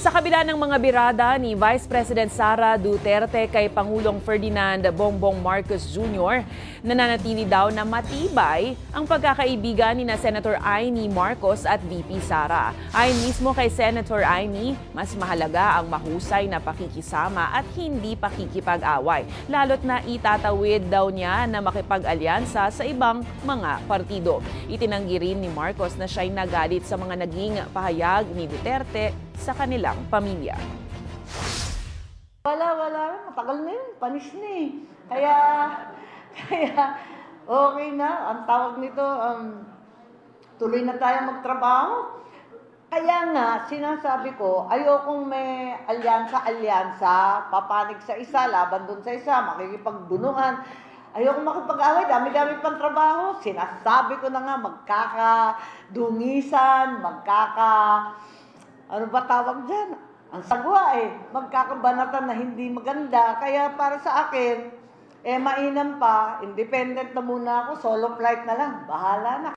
Sa kabila ng mga birada ni Vice President Sara Duterte kay Pangulong Ferdinand Bongbong Marcos Jr., nananatili daw na matibay ang pagkakaibigan ni Senator Amy Marcos at VP Sara. Ayon mismo kay Senator Amy, mas mahalaga ang mahusay na pakikisama at hindi pakikipag-away. Lalo't na itatawid daw niya na makipag-alyansa sa ibang mga partido. Itinanggi rin ni Marcos na siya'y nagalit sa mga naging pahayag ni Duterte sa kanilang pamilya. Wala. Matagal na yun. Panis na eh. Kaya, okay na. Ang tawag nito, tuloy na tayo magtrabaho. Kaya nga, sinasabi ko, ayokong may alyansa, papanig sa isa, laban dun sa isa, makikipagdunuhan. Ayokong makipag-away, dami-dami pang trabaho. Sinasabi ko na nga, magkakadungisan, ano ba tawag dyan? Ang sagwa magkakabanatan na hindi maganda. Kaya para sa akin, mainam pa, independent na muna ako, solo flight na lang, bahala na.